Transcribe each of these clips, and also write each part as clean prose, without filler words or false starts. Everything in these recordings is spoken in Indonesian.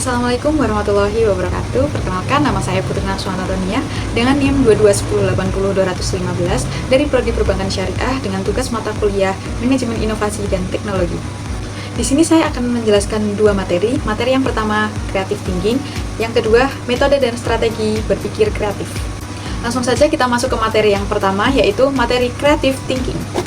Assalamualaikum warahmatullahi wabarakatuh. Perkenalkan, nama saya Putri Naswana Ronia dengan NIM 221080215 dari Prodi Perbankan Syariah dengan tugas mata kuliah Manajemen Inovasi dan Teknologi. Di sini saya akan menjelaskan dua materi. Materi yang pertama, Creative Thinking. Yang kedua, metode dan strategi berpikir kreatif. Langsung saja kita masuk ke materi yang pertama, yaitu materi Creative Thinking.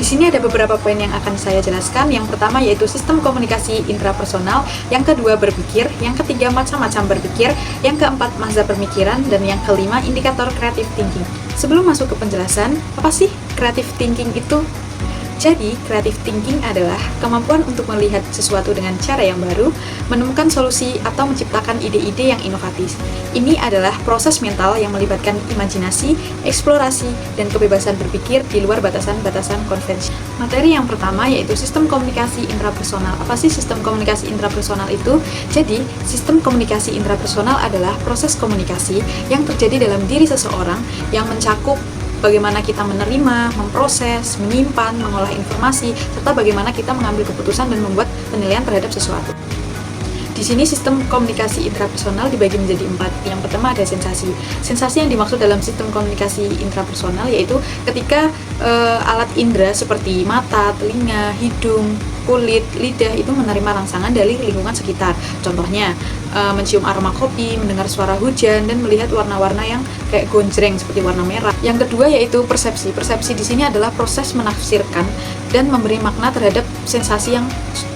Di sini ada beberapa poin yang akan saya jelaskan. Yang pertama yaitu sistem komunikasi intrapersonal, yang kedua berpikir, yang ketiga macam-macam berpikir, yang keempat mazhab pemikiran, dan yang kelima indikator creative thinking. Sebelum masuk ke penjelasan, apa sih creative thinking itu? Jadi, creative thinking adalah kemampuan untuk melihat sesuatu dengan cara yang baru, menemukan solusi, atau menciptakan ide-ide yang inovatif. Ini adalah proses mental yang melibatkan imajinasi, eksplorasi, dan kebebasan berpikir di luar batasan-batasan konvensi. Materi yang pertama yaitu sistem komunikasi intrapersonal. Apa sih sistem komunikasi intrapersonal itu? Jadi, sistem komunikasi intrapersonal adalah proses komunikasi yang terjadi dalam diri seseorang yang mencakup bagaimana kita menerima, memproses, menyimpan, mengolah informasi, serta bagaimana kita mengambil keputusan dan membuat penilaian terhadap sesuatu. Di sini sistem komunikasi intrapersonal dibagi menjadi 4. Yang pertama ada sensasi. Sensasi yang dimaksud dalam sistem komunikasi intrapersonal yaitu ketika alat indera seperti mata, telinga, hidung, kulit, lidah itu menerima rangsangan dari lingkungan sekitar. Contohnya, mencium aroma kopi, mendengar suara hujan, dan melihat warna-warna yang kayak gonjreng seperti warna merah. Yang kedua yaitu persepsi. Persepsi di sini adalah proses menafsirkan dan memberi makna terhadap sensasi yang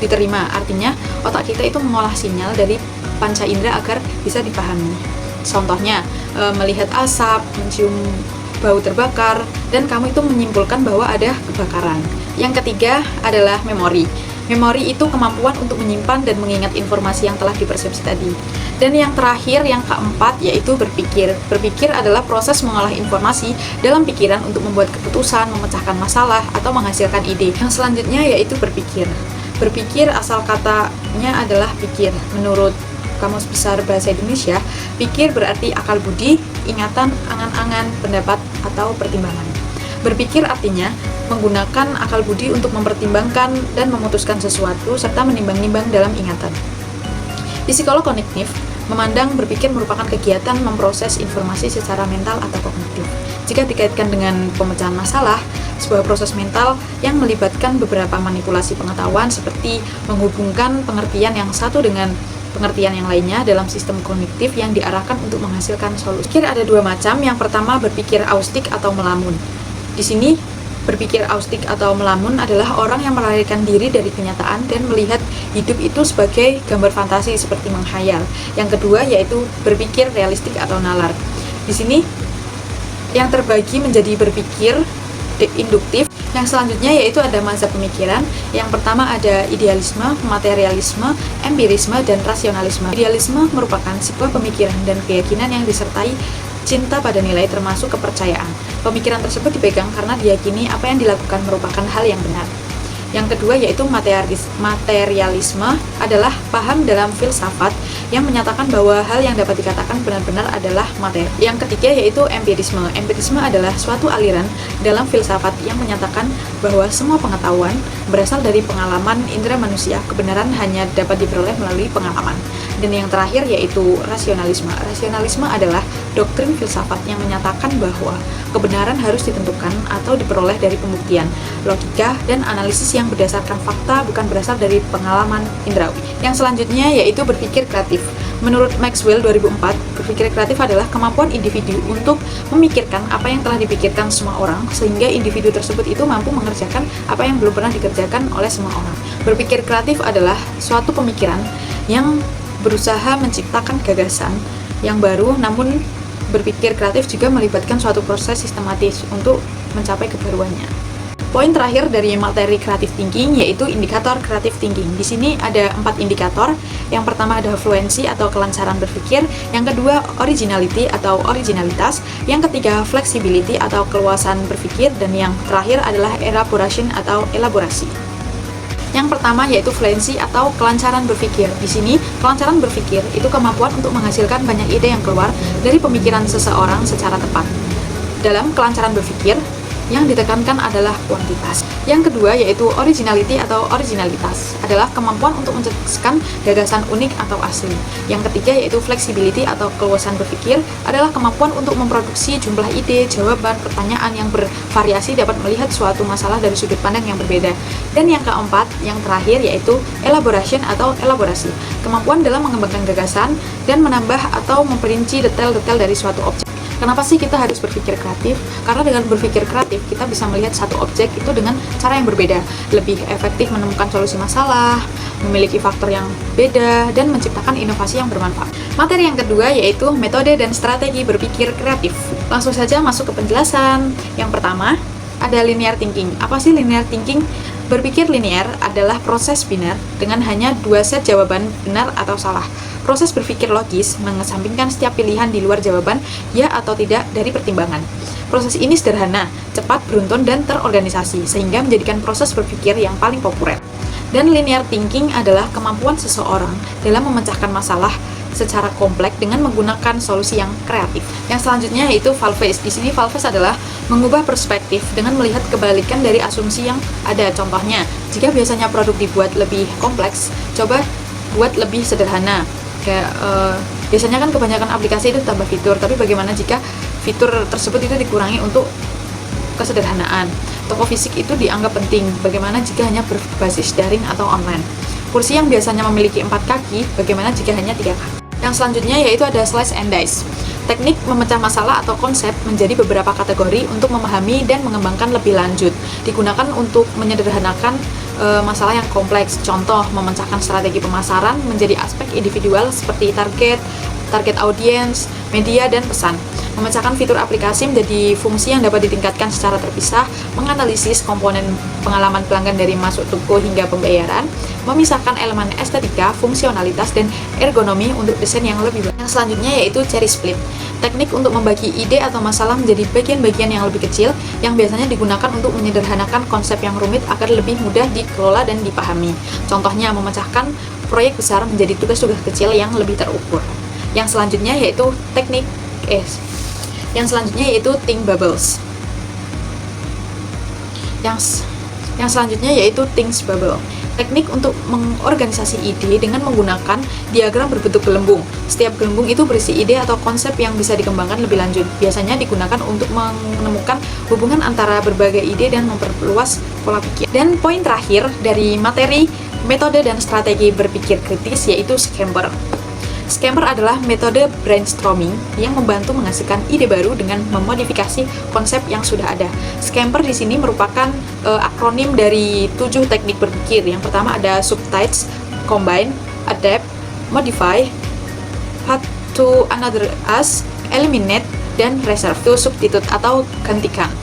diterima. Artinya, otak kita itu mengolah sinyal dari panca indera agar bisa dipahami. Contohnya, melihat asap, mencium bau terbakar, dan kamu itu menyimpulkan bahwa ada kebakaran. Yang ketiga adalah memori. Memori itu kemampuan untuk menyimpan dan mengingat informasi yang telah dipersepsi tadi. Dan yang terakhir, yang keempat, yaitu berpikir. Berpikir adalah proses mengolah informasi dalam pikiran untuk membuat keputusan, memecahkan masalah, atau menghasilkan ide. Yang selanjutnya yaitu berpikir. Berpikir asal katanya adalah pikir. Menurut Kamus Besar Bahasa Indonesia, pikir berarti akal budi, ingatan, angan-angan, pendapat, atau pertimbangan. Berpikir artinya menggunakan akal budi untuk mempertimbangkan dan memutuskan sesuatu serta menimbang-nimbang dalam ingatan. Di psikolog kognitif, memandang berpikir merupakan kegiatan memproses informasi secara mental atau kognitif. Jika dikaitkan dengan pemecahan masalah, sebuah proses mental yang melibatkan beberapa manipulasi pengetahuan seperti menghubungkan pengertian yang satu dengan pengertian yang lainnya dalam sistem kognitif yang diarahkan untuk menghasilkan solusi. Berpikir ada dua macam. Yang pertama berpikir austik atau melamun. Di sini berpikir austik atau melamun adalah orang yang melarikan diri dari kenyataan dan melihat hidup itu sebagai gambar fantasi seperti menghayal. Yang kedua yaitu berpikir realistik atau nalar. Di sini yang terbagi menjadi berpikir induktif. Yang selanjutnya yaitu ada mazhab pemikiran. Yang pertama ada idealisme, materialisme, empirisme, dan rasionalisme. Idealisme merupakan sebuah pemikiran dan keyakinan yang disertai cinta pada nilai termasuk kepercayaan. Pemikiran tersebut dipegang karena diyakini apa yang dilakukan merupakan hal yang benar. Yang kedua yaitu materialisme adalah paham dalam filsafat yang menyatakan bahwa hal yang dapat dikatakan benar-benar adalah materi. Yang ketiga yaitu empirisme. Empirisme adalah suatu aliran dalam filsafat yang menyatakan bahwa semua pengetahuan berasal dari pengalaman indera manusia. Kebenaran hanya dapat diperoleh melalui pengalaman. Dan yang terakhir yaitu rasionalisme. Rasionalisme adalah doktrin filsafat yang menyatakan bahwa kebenaran harus ditentukan atau diperoleh dari pembuktian, logika, dan analisis yang berdasarkan fakta, bukan berasal dari pengalaman indrawi. Yang selanjutnya yaitu berpikir kreatif. Menurut Maxwell 2004, berpikir kreatif adalah kemampuan individu untuk memikirkan apa yang telah dipikirkan semua orang, sehingga individu tersebut itu mampu mengerjakan apa yang belum pernah dikerjakan oleh semua orang. Berpikir kreatif adalah suatu pemikiran yang berusaha menciptakan gagasan yang baru, namun berpikir kreatif juga melibatkan suatu proses sistematis untuk mencapai kebaruannya. Poin terakhir dari materi creative thinking yaitu indikator creative thinking. Di sini ada 4 indikator. Yang pertama ada fluency atau kelancaran berpikir, yang kedua originality atau originalitas, yang ketiga flexibility atau keluasan berpikir, dan yang terakhir adalah elaboration atau elaborasi. Yang pertama yaitu fluency atau kelancaran berpikir. Di sini, kelancaran berpikir itu kemampuan untuk menghasilkan banyak ide yang keluar dari pemikiran seseorang secara tepat. Dalam kelancaran berpikir, Yang ditekankan adalah kuantitas. Yang kedua yaitu originality atau originalitas, adalah kemampuan untuk mencetuskan gagasan unik atau asli. Yang ketiga yaitu flexibility atau keluasan berpikir, adalah kemampuan untuk memproduksi jumlah ide, jawaban, pertanyaan yang bervariasi, dapat melihat suatu masalah dari sudut pandang yang berbeda. Dan yang keempat, yang terakhir yaitu elaboration atau elaborasi, kemampuan dalam mengembangkan gagasan dan menambah atau memperinci detail-detail dari suatu objek. Kenapa sih kita harus berpikir kreatif? Karena dengan berpikir kreatif, kita bisa melihat satu objek itu dengan cara yang berbeda, lebih efektif menemukan solusi masalah, memiliki faktor yang beda, dan menciptakan inovasi yang bermanfaat. Materi yang kedua yaitu metode dan strategi berpikir kreatif. Langsung saja masuk ke penjelasan. Yang pertama, ada linear thinking. Apa sih linear thinking? Berpikir linear adalah proses biner dengan hanya dua set jawaban benar atau salah. Proses berpikir logis mengesampingkan setiap pilihan di luar jawaban ya atau tidak dari pertimbangan. Proses ini sederhana, cepat, beruntun, dan terorganisasi, sehingga menjadikan proses berpikir yang paling populer. Dan linear thinking adalah kemampuan seseorang dalam memecahkan masalah secara kompleks dengan menggunakan solusi yang kreatif. Yang selanjutnya yaitu Valves. Di sini Valves adalah mengubah perspektif dengan melihat kebalikan dari asumsi yang ada. Contohnya, jika biasanya produk dibuat lebih kompleks, coba buat lebih sederhana. Kayak biasanya kan kebanyakan aplikasi itu tambah fitur, tapi bagaimana jika fitur tersebut itu dikurangi untuk kesederhanaan. Toko fisik itu dianggap penting, bagaimana jika hanya berbasis daring atau online. Kursi yang biasanya memiliki 4 kaki, bagaimana jika hanya 3 kaki. Yang selanjutnya yaitu ada slice and dice. Teknik memecah masalah atau konsep menjadi beberapa kategori untuk memahami dan mengembangkan lebih lanjut. Digunakan untuk menyederhanakan masalah yang kompleks. Contoh, memecahkan strategi pemasaran menjadi aspek individual seperti target audiens, media, dan pesan. Memecahkan fitur aplikasi menjadi fungsi yang dapat ditingkatkan secara terpisah, menganalisis komponen pengalaman pelanggan dari masuk toko hingga pembayaran, memisahkan elemen estetika, fungsionalitas, dan ergonomi untuk desain yang lebih baik. Yang selanjutnya yaitu cherry split. Teknik untuk membagi ide atau masalah menjadi bagian-bagian yang lebih kecil, yang biasanya digunakan untuk menyederhanakan konsep yang rumit agar lebih mudah dikelola dan dipahami. Contohnya, memecahkan proyek besar menjadi tugas-tugas kecil yang lebih terukur. Yang selanjutnya yaitu think bubbles. Yang selanjutnya yaitu think bubble. Teknik untuk mengorganisasi ide dengan menggunakan diagram berbentuk gelembung. Setiap gelembung itu berisi ide atau konsep yang bisa dikembangkan lebih lanjut. Biasanya digunakan untuk menemukan hubungan antara berbagai ide dan memperluas pola pikir. Dan poin terakhir dari materi metode dan strategi berpikir kritis yaitu Scamper. Scamper adalah metode brainstorming yang membantu menghasilkan ide baru dengan memodifikasi konsep yang sudah ada. Scamper di sini merupakan akronim dari 7 teknik berpikir. Yang pertama ada subtypes, combine, adapt, modify, path to another us, eliminate, dan reserve to substitute atau gantikan.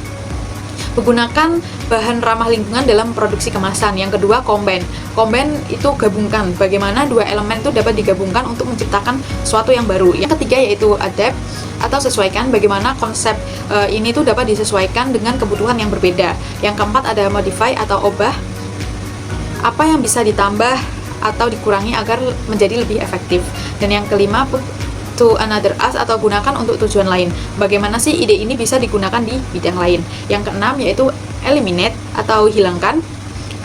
Menggunakan bahan ramah lingkungan dalam produksi kemasan. Yang kedua, combine. Combine itu gabungkan. Bagaimana dua elemen itu dapat digabungkan untuk menciptakan sesuatu yang baru. Yang ketiga yaitu adapt atau sesuaikan. Bagaimana konsep ini tuh dapat disesuaikan dengan kebutuhan yang berbeda. Yang keempat ada modify atau ubah. Apa yang bisa ditambah atau dikurangi agar menjadi lebih efektif. Dan yang kelima, to another us atau gunakan untuk tujuan lain. Bagaimana sih ide ini bisa digunakan di bidang lain. Yang keenam yaitu eliminate atau hilangkan.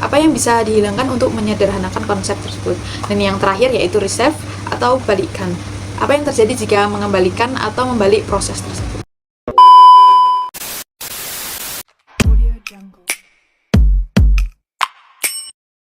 Apa yang bisa dihilangkan untuk menyederhanakan konsep tersebut. Dan yang terakhir yaitu reserve atau balikan. Apa yang terjadi jika mengembalikan atau membalik proses tersebut.